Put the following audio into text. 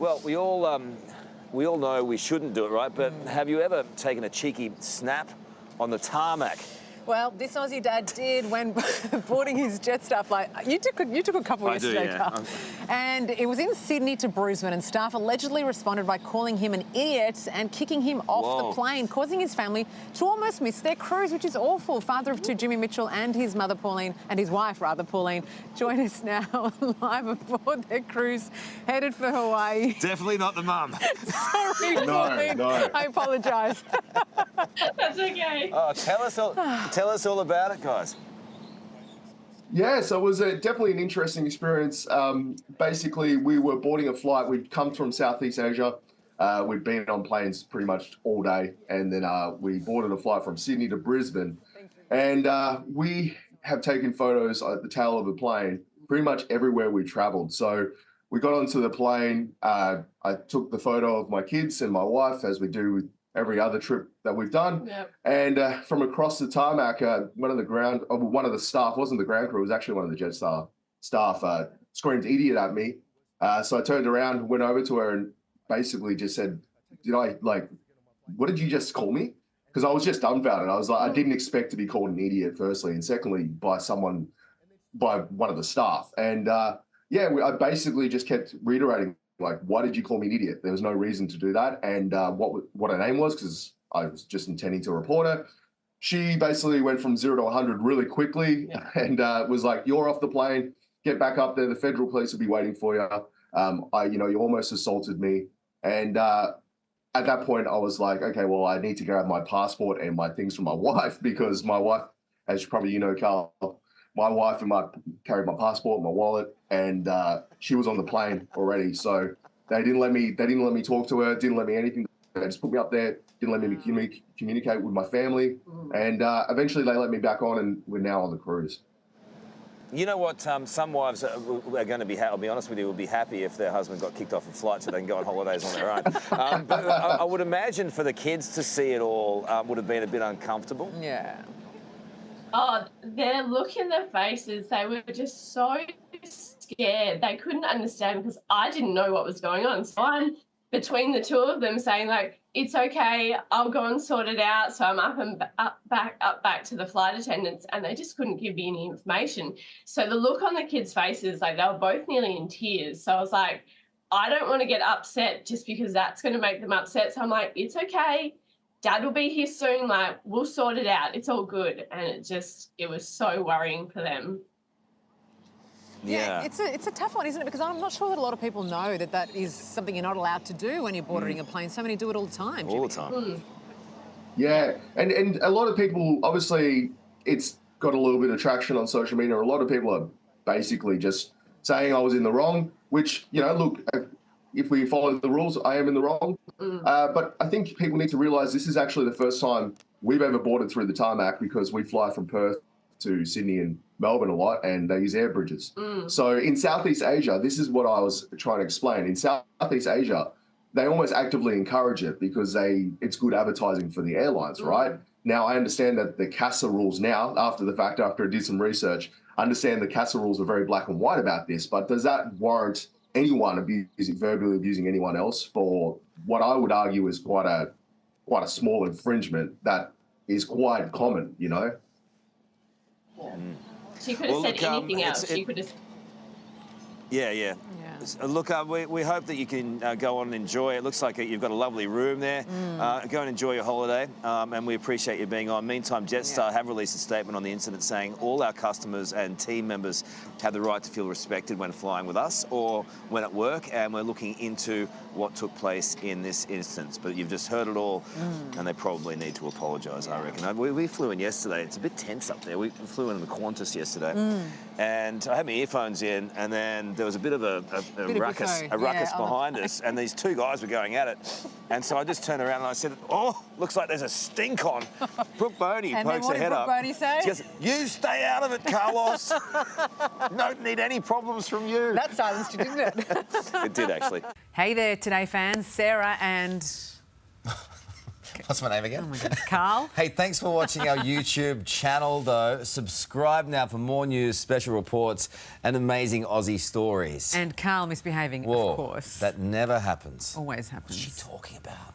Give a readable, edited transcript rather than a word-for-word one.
Well, we all know we shouldn't do it, right? But have you ever taken a cheeky snap on the tarmac? Well, this Aussie dad did when boarding his Jetstar flight. You took a couple yesterday, Carl. And it was in Sydney to Brisbane, and staff allegedly responded by calling him an idiot and kicking him off the plane, causing his family to almost miss their cruise, which is awful. Father of two, Jimmy Mitchell, and his mother, Pauline, and his wife, rather, Pauline, join us now live aboard their cruise, headed for Hawaii. Definitely not the mum. Sorry, Pauline. No. I apologise. That's okay. Oh, tell us all about it, guys. Yeah, so it was definitely an interesting experience. Basically, we were boarding a flight. We'd come from Southeast Asia. We'd been on planes pretty much all day. And then we boarded a flight from Sydney to Brisbane. And we have taken photos at the tail of the plane pretty much everywhere we traveled. So we got onto the plane. I took the photo of my kids and my wife, as we do with every other trip that we've done. Yep. And from across the tarmac, one of the staff, wasn't the ground crew, it was actually one of the Jetstar staff, screamed idiot at me. So I turned around, went over to her and basically just said, what did you just call me? Because I was just dumbfounded. I was like, I didn't expect to be called an idiot, firstly, and secondly, by one of the staff. And I basically just kept reiterating, why did you call me an idiot? There was no reason to do that. And what her name was, because I was just intending to report her. She basically went from 0 to 100 really quickly and was like, you're off the plane, get back up there. The federal police will be waiting for you. You almost assaulted me. And at that point, I was like, okay, well, I need to grab my passport and my things from my wife, because my wife, as probably you know, Carl, my wife carried my passport, my wallet, and she was on the plane already. So they didn't let me talk to her, didn't let me anything. They just put me up there, didn't let me communicate with my family. And eventually they let me back on, and we're now on the cruise. You know what? Some wives are going to be, I'll be honest with you, will be happy if their husband got kicked off a flight so they can go on holidays on their own. But I would imagine for the kids to see it all would have been a bit uncomfortable. Yeah. Oh, their look in their faces, they were just so scared. They couldn't understand because I didn't know what was going on. So I'm between the two of them saying, it's okay, I'll go and sort it out. So I'm up back to the flight attendants, and they just couldn't give me any information. So the look on the kids' faces, they were both nearly in tears. So I was like, I don't want to get upset just because that's going to make them upset. So I'm like, it's okay. Dad will be here soon, we'll sort it out. It's all good. And it was so worrying for them. Yeah, it's a tough one, isn't it? Because I'm not sure that a lot of people know that is something you're not allowed to do when you're boarding a plane. So many do it all the time. All the time. Yeah, and a lot of people, obviously, it's got a little bit of traction on social media. A lot of people are basically just saying I was in the wrong, which, look, if we follow the rules, I am in the wrong. But I think people need to realise this is actually the first time we've ever boarded through the tarmac, because we fly from Perth to Sydney and Melbourne a lot, and they use air bridges. So in Southeast Asia, this is what I was trying to explain. In Southeast Asia, they almost actively encourage it because it's good advertising for the airlines, right? Now, I understand that the CASA rules now, after I did some research, I understand the CASA rules are very black and white about this, but does that warrant anyone verbally abusing anyone else for what I would argue is quite a small infringement that is quite common, Yeah. She could have said anything else. She could have. Yeah. Look, we hope that you can go on and enjoy. It looks like you've got a lovely room there. Go and enjoy your holiday, and we appreciate you being on. Meantime, Jetstar have released a statement on the incident saying all our customers and team members have the right to feel respected when flying with us or when at work, and we're looking into what took place in this instance. But you've just heard it all, and they probably need to apologise, I reckon. We flew in yesterday. It's a bit tense up there. We flew in the Qantas yesterday, and I had my earphones in, and then there was a bit of a ruckus behind us, and these two guys were going at it. And so I just turned around and I said, oh, looks like there's a stink on. Brooke Boney pokes her head up. And what did Brooke Boney say? She goes, you stay out of it, Carlos. Don't need any problems from you. That silenced you, didn't it? It did, actually. Hey there, Today fans. Sarah and... What's my name again? Oh my goodness, Carl. Hey, thanks for watching our YouTube channel, though. Subscribe now for more news, special reports, and amazing Aussie stories. And Carl misbehaving, Whoa, of course. that never happens. Always happens. What's she talking about?